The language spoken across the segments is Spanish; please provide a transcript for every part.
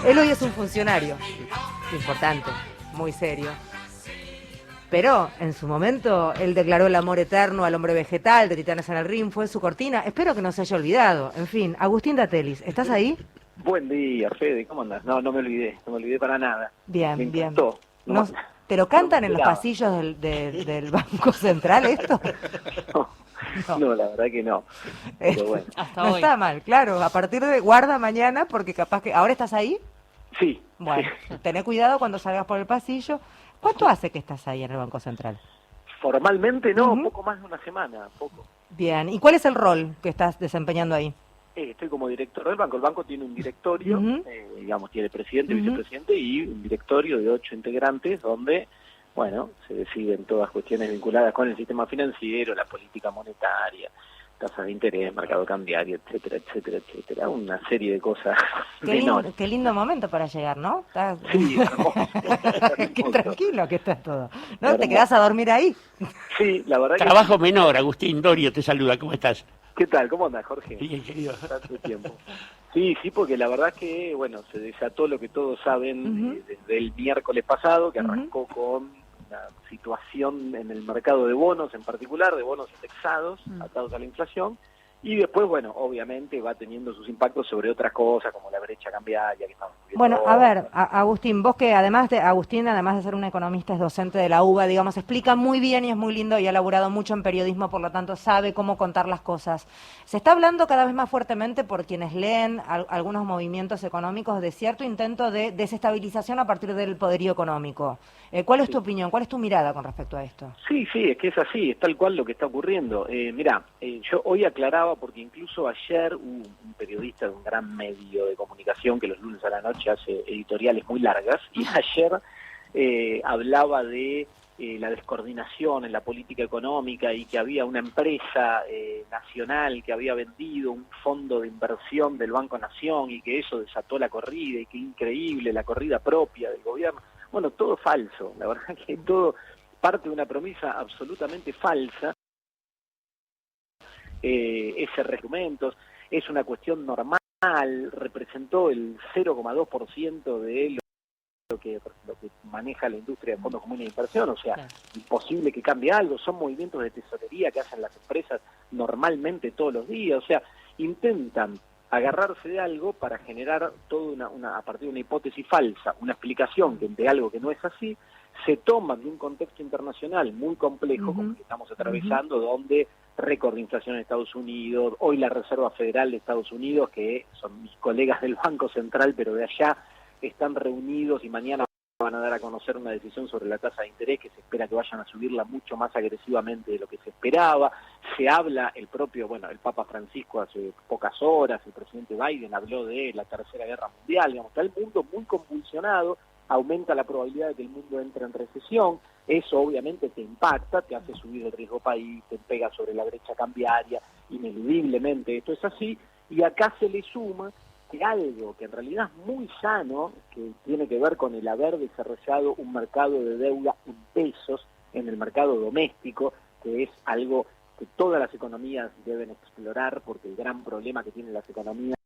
Él hoy es un funcionario importante, muy serio. Pero en su momento él declaró el amor eterno al hombre vegetal de Titanes en el Ring, fue su cortina. Espero que no se haya olvidado. En fin, Agustín Datelis, ¿estás ahí? Buen día, Fede, ¿cómo andás? No, no me olvidé para nada. Me Bien, bien. encantó. No, ¿te lo No me cantan en los esperaba. pasillos del Banco Central esto? No, No. no, la verdad que no. Pero bueno, Hasta No hoy. está mal, claro. A partir de guarda mañana, porque capaz que... ¿Ahora estás ahí? sí, sí. Bueno, tené cuidado cuando salgas por el pasillo. ¿Cuánto hace que estás ahí en el Banco Central? Formalmente no, Ujú. poco más de una semana, poco. Bien, ¿y cuál es el rol que estás desempeñando ahí? Estoy como director del banco. El banco tiene un directorio, Ujú, digamos, tiene presidente, ujú. vicepresidente y un directorio de 8 integrantes donde, bueno, se deciden todas cuestiones vinculadas con el sistema financiero, la política monetaria, tasas de interés, mercado cambiario, etcétera, etcétera, etcétera. Una serie de cosas menores. Qué lindo momento para llegar, ¿no? Sí, hermoso, Qué hermoso, tranquilo que está todo. ¿No? ¿Te quedás a hermoso. dormir ahí? Sí, la verdad que Trabajo sí. menor, Agustín Dorio te saluda, ¿cómo estás? ¿Qué tal? ¿Cómo andas, Jorge? Bien, querido. Tanto tiempo. Sí, sí, porque la verdad que, bueno, se desató lo que todos saben Ujú, desde el miércoles pasado, que ujú. arrancó con una situación en el mercado de bonos en particular, de bonos indexados, atados a la inflación, y después, bueno, obviamente va teniendo sus impactos sobre otras cosas, como la brecha cambiaria que estamos viendo Bueno, a hoy. ver, Agustín, vos que Agustín, además de ser un economista, es docente de la UBA, digamos, explica muy bien y es muy lindo y ha laburado mucho en periodismo, por lo tanto sabe cómo contar las cosas. Se está hablando cada vez más fuertemente por quienes leen algunos movimientos económicos de cierto intento de desestabilización a partir del poderío económico. ¿Cuál es tu Sí. opinión? ¿Cuál es tu mirada con respecto a esto? Sí, sí, es que es así, es tal cual lo que está ocurriendo. Mirá, yo hoy aclaraba, porque incluso ayer un periodista de un gran medio de comunicación que los lunes a la noche hace editoriales muy largas, y ayer hablaba de la descoordinación en la política económica y que había una empresa nacional que había vendido un fondo de inversión del Banco Nación y que eso desató la corrida y que increíble la corrida propia del gobierno. Bueno, todo falso, la verdad que todo parte de una premisa absolutamente falsa, ese argumentos, es una cuestión normal, representó el 0,2% de lo que maneja la industria de fondos comunes de inversión, o sea, Claro. imposible que cambie algo, son movimientos de tesorería que hacen las empresas normalmente todos los días, o sea, intentan agarrarse de algo para generar toda a partir de una hipótesis falsa, una explicación de algo que no es así, se toman de un contexto internacional muy complejo, como el Ujú, que estamos ujú. atravesando, donde récord de inflación en Estados Unidos, hoy la Reserva Federal de Estados Unidos, que son mis colegas del Banco Central, pero de allá, están reunidos y mañana van a dar a conocer una decisión sobre la tasa de interés que se espera que vayan a subirla mucho más agresivamente de lo que se esperaba. Se habla, el propio, bueno, el Papa Francisco hace pocas horas, el presidente Biden habló de la Tercera Guerra Mundial, digamos, está el mundo muy convulsionado, aumenta la probabilidad de que el mundo entre en recesión, eso obviamente te impacta, te hace subir el riesgo país, te pega sobre la brecha cambiaria, ineludiblemente esto es así, y acá se le suma que algo que en realidad es muy sano, que tiene que ver con el haber desarrollado un mercado de deuda en pesos en el mercado doméstico, que es algo que todas las economías deben explorar, porque el gran problema que tienen las economías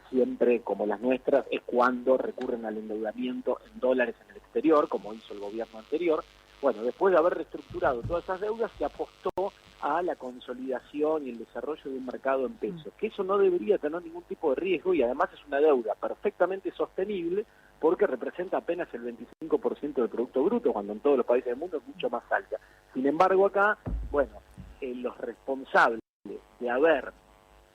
siempre, como las nuestras, es cuando recurren al endeudamiento en dólares en el exterior, como hizo el gobierno anterior. Bueno, después de haber reestructurado todas esas deudas, se apostó a la consolidación y el desarrollo de un mercado en pesos, que eso no debería tener ningún tipo de riesgo y además es una deuda perfectamente sostenible porque representa apenas el 25% del Producto Bruto, cuando en todos los países del mundo es mucho más alta. Sin embargo, acá, bueno, los responsables de haber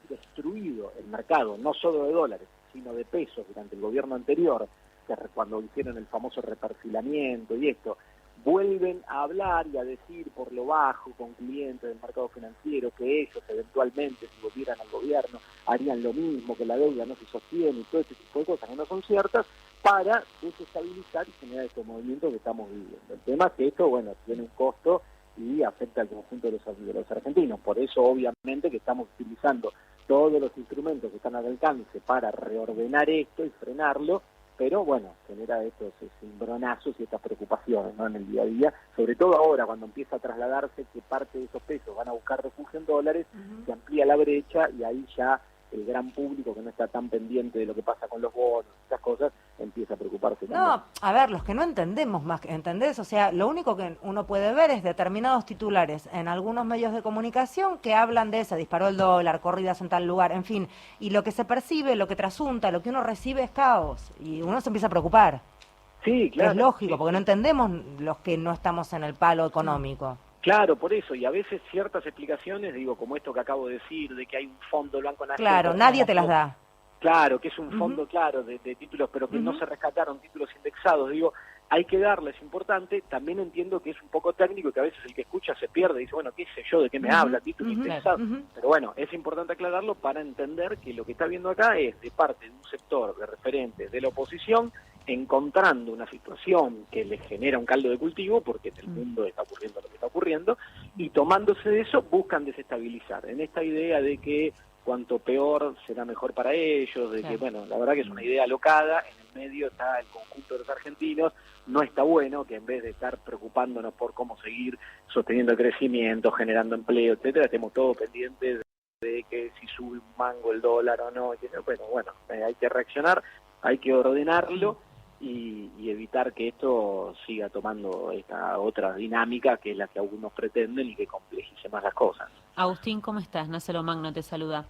destruido el mercado, no solo de dólares, sino de pesos durante el gobierno anterior, que cuando hicieron el famoso reperfilamiento y esto, vuelven a hablar y a decir por lo bajo con clientes del mercado financiero que ellos eventualmente, si volvieran al gobierno, harían lo mismo, que la deuda no se sostiene y todo ese tipo de cosas que no son ciertas, para desestabilizar y generar estos movimientos que estamos viviendo. El tema es que esto, bueno, tiene un costo y afecta al conjunto de los argentinos. Por eso, obviamente, que estamos utilizando todos los instrumentos que están al alcance para reordenar esto y frenarlo, pero bueno, genera estos cimbronazos y estas preocupaciones, ¿no?, en el día a día, sobre todo ahora cuando empieza a trasladarse que parte de esos pesos van a buscar refugio en dólares, se amplía la brecha y ahí ya el gran público que no está tan pendiente de lo que pasa con los bonos, estas cosas, empieza a preocuparse también. No, a ver, los que no entendemos más, ¿entendés? O sea, lo único que uno puede ver es determinados titulares en algunos medios de comunicación que hablan de se disparó el dólar, corridas en tal lugar, en fin, y lo que se percibe, lo que trasunta, lo que uno recibe es caos, y uno se empieza a preocupar. Sí, Que claro. es lógico, Sí. porque no entendemos los que no estamos en el palo económico. Claro, por eso, y a veces ciertas explicaciones, digo, como esto que acabo de decir, de que hay un fondo del Banco Nación... Claro, nadie te las da. Claro, que es un Ujú. fondo, claro, de títulos, pero que no Ujú. se rescataron títulos indexados. Digo, hay que darles importante. También entiendo que es un poco técnico, que a veces el que escucha se pierde y dice, bueno, qué sé yo, de qué me Ujú, habla, título ujú, indexado. ujú. Pero bueno, es importante aclararlo para entender que lo que está viendo acá es de parte de un sector de referentes de la oposición encontrando una situación que les genera un caldo de cultivo, porque en el mundo está ocurriendo lo que está ocurriendo, y tomándose de eso buscan desestabilizar. En esta idea de que cuanto peor será mejor para ellos, de que, bueno, la verdad que es una idea alocada, en el medio está el conjunto de los argentinos, no está bueno que en vez de estar preocupándonos por cómo seguir sosteniendo el crecimiento, generando empleo, etcétera, estemos todos pendientes de que si sube un mango el dólar o no, bueno, hay que reaccionar, hay que ordenarlo y evitar que esto siga tomando esta otra dinámica que es la que algunos pretenden y que complejice más las cosas. Agustín, ¿cómo estás? Nacelo Magno te saluda.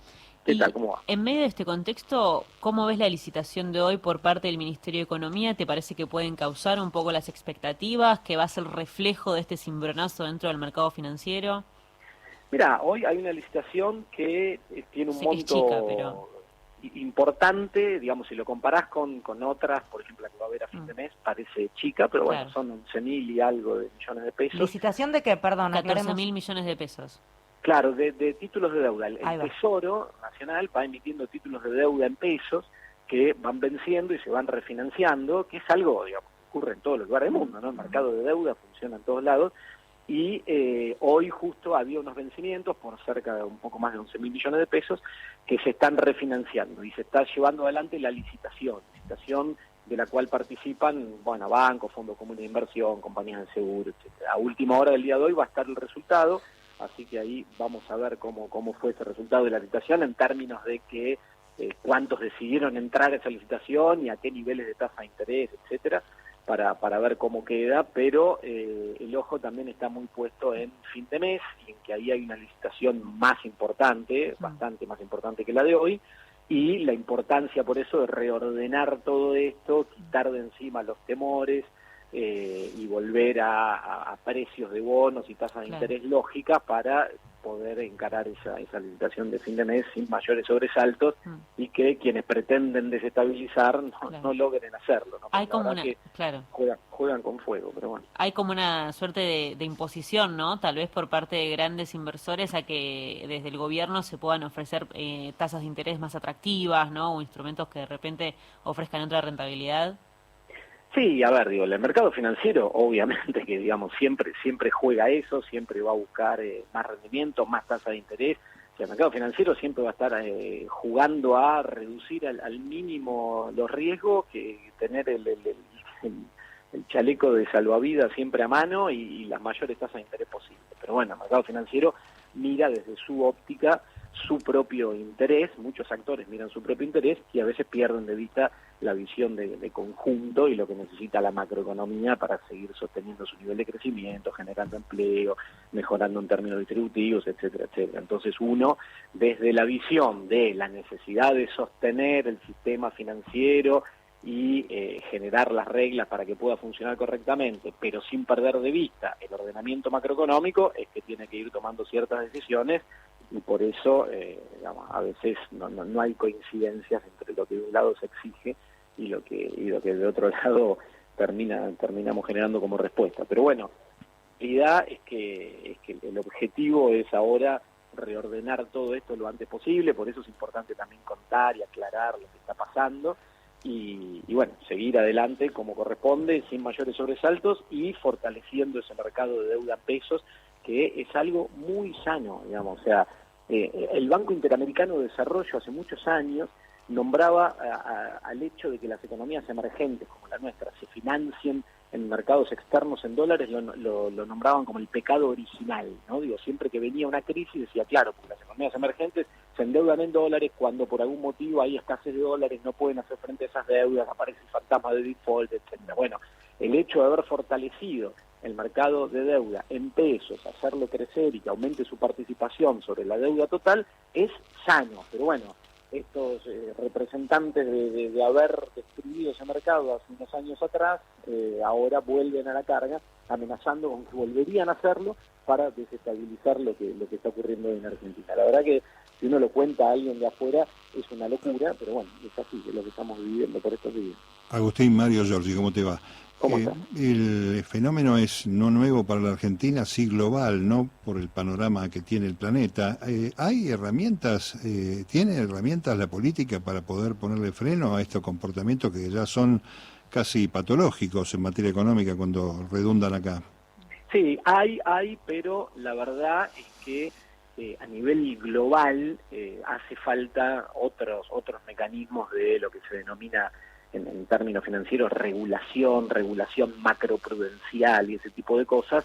¿Qué Y tal? ¿Cómo va? en medio de este contexto, ¿cómo ves la licitación de hoy por parte del Ministerio de Economía? ¿Te parece que pueden causar un poco las expectativas, que va a ser reflejo de este cimbronazo dentro del mercado financiero? Mira, hoy hay una licitación que tiene un Sé que es monto chica, pero... importante, digamos, si lo comparás con otras, por ejemplo, la que va a haber a fin de mes, parece chica, pero bueno, Claro. son 11.000 y algo de millones de pesos. ¿Licitación de qué? Perdón, 14.000 millones de pesos. Claro, de títulos de deuda. El Ahí va. Tesoro Nacional va emitiendo títulos de deuda en pesos que van venciendo y se van refinanciando, que es algo, digamos, que ocurre en todos los lugares del mundo, ¿no? El mercado de deuda funciona en todos lados y hoy justo había unos vencimientos por cerca de un poco más de 11.000 millones de pesos que se están refinanciando y se está llevando adelante la licitación de la cual participan, bueno, bancos, fondos comunes de inversión, compañías de seguro, etcétera. A última hora del día de hoy va a estar el resultado, así que ahí vamos a ver cómo fue ese resultado de la licitación en términos de que cuántos decidieron entrar a esa licitación y a qué niveles de tasa de interés, etcétera, para ver cómo queda, pero el ojo también está muy puesto en fin de mes y en que ahí hay una licitación más importante, bastante más importante que la de hoy, y la importancia por eso de reordenar todo esto, quitar de encima los temores y volver a precios de bonos y tasas de interés lógicas para poder encarar esa licitación de fin de mes sin mayores sobresaltos y que quienes pretenden desestabilizar no logren hacerlo, ¿no? Hay como una, que juegan con fuego, pero bueno. Hay como una suerte de imposición, ¿no? Tal vez por parte de grandes inversores a que desde el gobierno se puedan ofrecer tasas de interés más atractivas, ¿no? O instrumentos que de repente ofrezcan otra rentabilidad. Sí, a ver, digo, el mercado financiero obviamente que, digamos, siempre juega eso, siempre va a buscar más rendimiento, más tasa de interés. O sea, el mercado financiero siempre va a estar jugando a reducir al mínimo los riesgos, que tener el chaleco de salvavidas siempre a mano y las mayores tasas de interés posibles. Pero bueno, el mercado financiero mira desde su óptica su propio interés, muchos actores miran su propio interés y a veces pierden de vista la visión de conjunto y lo que necesita la macroeconomía para seguir sosteniendo su nivel de crecimiento, generando empleo, mejorando en términos distributivos, etcétera, etcétera. Entonces uno, desde la visión de la necesidad de sostener el sistema financiero y generar las reglas para que pueda funcionar correctamente, pero sin perder de vista el ordenamiento macroeconómico, es que tiene que ir tomando ciertas decisiones y por eso, digamos, a veces no hay coincidencias entre lo que de un lado se exige y lo que de otro lado terminamos generando como respuesta. Pero bueno, la realidad es que el objetivo es ahora reordenar todo esto lo antes posible, por eso es importante también contar y aclarar lo que está pasando y bueno, seguir adelante como corresponde, sin mayores sobresaltos y fortaleciendo ese mercado de deuda en pesos, que es algo muy sano, digamos. O sea, el Banco Interamericano de Desarrollo hace muchos años nombraba al hecho de que las economías emergentes como la nuestra se financien en mercados externos en dólares, lo nombraban como el pecado original, ¿no? Digo, siempre que venía una crisis decía, claro, porque las economías emergentes se endeudan en dólares, cuando por algún motivo hay escasez de dólares, no pueden hacer frente a esas deudas, aparece el fantasma de default, etcétera. Bueno, el hecho de haber fortalecido el mercado de deuda en pesos, hacerlo crecer y que aumente su participación sobre la deuda total, es sano. Pero bueno, estos representantes de haber destruido ese mercado hace unos años atrás, ahora vuelven a la carga, amenazando con que volverían a hacerlo para desestabilizar lo que está ocurriendo en Argentina. La verdad que si uno lo cuenta a alguien de afuera es una locura, pero bueno, es así, es lo que estamos viviendo por estos días. Agustín, Mario Giorgi, ¿cómo te va? ¿Cómo está? El fenómeno es no nuevo para la Argentina, sí global, ¿no? Por el panorama que tiene el planeta. ¿Hay herramientas, tiene herramientas la política para poder ponerle freno a estos comportamientos que ya son casi patológicos en materia económica cuando redundan acá? Sí, hay, pero la verdad es que a nivel global hace falta otros mecanismos de lo que se denomina en términos financieros regulación macroprudencial y ese tipo de cosas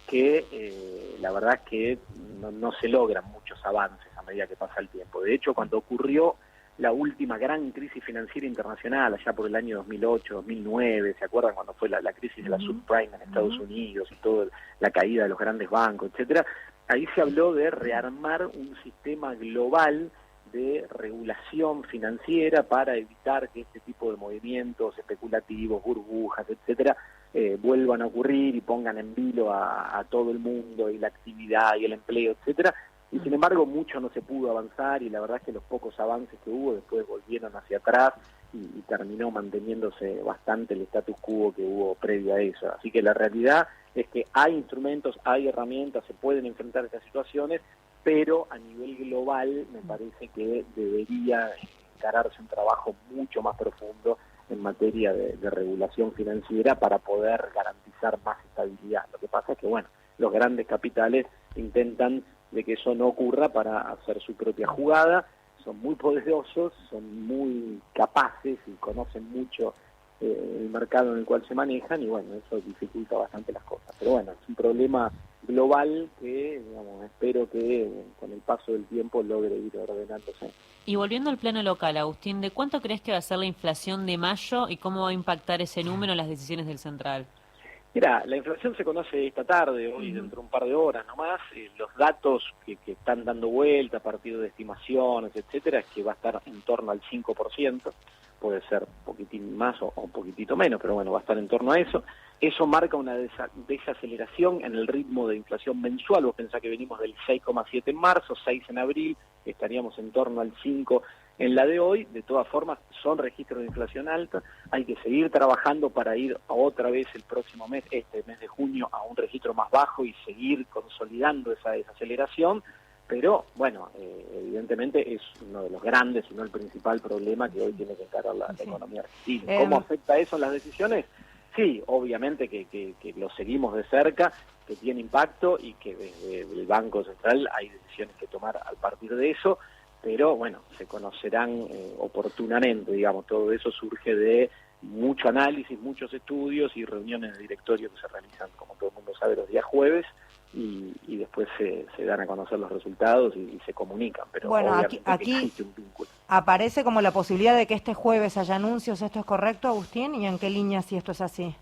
que la verdad es que no se logran muchos avances a medida que pasa el tiempo. De hecho, cuando ocurrió la última gran crisis financiera internacional, allá por el año 2008, 2009, ¿se acuerdan cuando fue la crisis de la subprime en Estados Unidos y toda la caída de los grandes bancos, etcétera? Ahí se habló de rearmar un sistema global de regulación financiera para evitar que este tipo de movimientos especulativos, burbujas, etcétera, vuelvan a ocurrir y pongan en vilo a todo el mundo y la actividad y el empleo, etcétera. Y sin embargo mucho no se pudo avanzar y la verdad es que los pocos avances que hubo después volvieron hacia atrás y terminó manteniéndose bastante el status quo que hubo previo a eso. Así que la realidad es que hay instrumentos, hay herramientas, se pueden enfrentar estas situaciones, pero a nivel global me parece que debería encararse un trabajo mucho más profundo en materia de regulación financiera para poder garantizar más estabilidad. Lo que pasa es que, bueno, los grandes capitales intentan de que eso no ocurra para hacer su propia jugada, son muy poderosos, son muy capaces y conocen mucho el mercado en el cual se manejan y bueno, eso dificulta bastante las cosas. Pero bueno, es un problema global que, digamos, espero que con el paso del tiempo logre ir ordenándose. Y volviendo al plano local, Agustín, ¿de cuánto crees que va a ser la inflación de mayo y cómo va a impactar ese número en las decisiones del Central? Mira, la inflación se conoce esta tarde, hoy dentro de un par de horas nomás. Los datos que están dando vuelta a partir de estimaciones, etcétera, es que va a estar en torno al 5%, puede ser un poquitín más o un poquitito menos, pero bueno, va a estar en torno a eso. Eso marca una desaceleración en el ritmo de inflación mensual. Vos pensás que venimos del 6,7 en marzo, 6 en abril, estaríamos en torno al 5 en la de hoy. De todas formas, son registros de inflación alta, hay que seguir trabajando para ir a otra vez el próximo mes, este mes de junio, a un registro más bajo y seguir consolidando esa desaceleración, pero bueno, evidentemente es uno de los grandes, si no el principal problema que hoy tiene que encarar la economía argentina. ¿Cómo afecta eso en las decisiones? Sí, obviamente que lo seguimos de cerca, que tiene impacto y que desde el Banco Central hay decisiones que tomar al partir de eso, pero bueno, se conocerán oportunamente, digamos, todo eso surge de mucho análisis, muchos estudios y reuniones de directorio que se realizan, como todo el mundo sabe, los días jueves, y después se dan a conocer los resultados y se comunican, pero bueno, obviamente aquí existe un vínculo. Aparece como la posibilidad de que este jueves haya anuncios. ¿Esto es correcto, Agustín? ¿Y en qué línea si esto es así?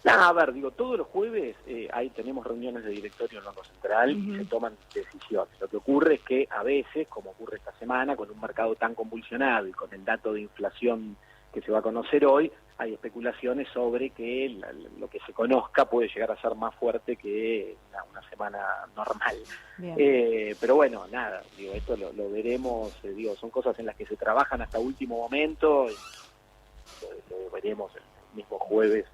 A ver, digo, todos los jueves ahí tenemos reuniones de directorio en el Banco Central y se toman decisiones. Lo que ocurre es que a veces, como ocurre esta semana, con un mercado tan convulsionado y con el dato de inflación que se va a conocer hoy, hay especulaciones sobre que lo que se conozca puede llegar a ser más fuerte que una semana normal. Pero bueno, nada, digo, esto lo veremos, digo, son cosas en las que se trabajan hasta último momento, y lo veremos el mismo jueves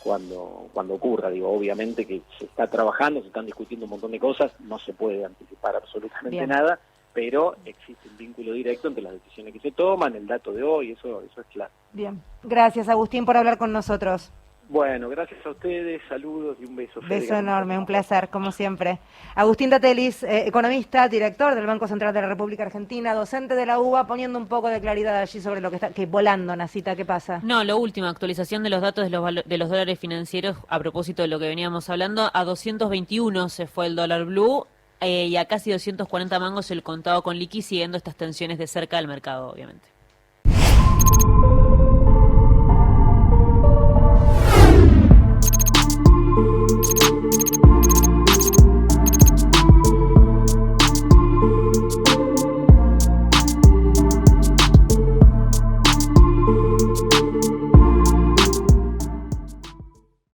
cuando ocurra. Digo, obviamente que se está trabajando, se están discutiendo un montón de cosas, no se puede anticipar absolutamente nada, pero existe un vínculo directo entre las decisiones que se toman, el dato de hoy, eso es claro. Bien, gracias Agustín por hablar con nosotros. Bueno, gracias a ustedes, saludos y un beso. Beso enorme, un placer, como siempre. Agustín Datelis, economista, director del Banco Central de la República Argentina, docente de la UBA, poniendo un poco de claridad allí sobre lo que está, que volando, Nacita, ¿qué pasa? No, lo último, actualización de los datos de los dólares financieros, a propósito de lo que veníamos hablando, a 221 se fue el dólar blue, y a casi 240 mangos el contado con liqui, siguiendo estas tensiones de cerca del mercado, obviamente.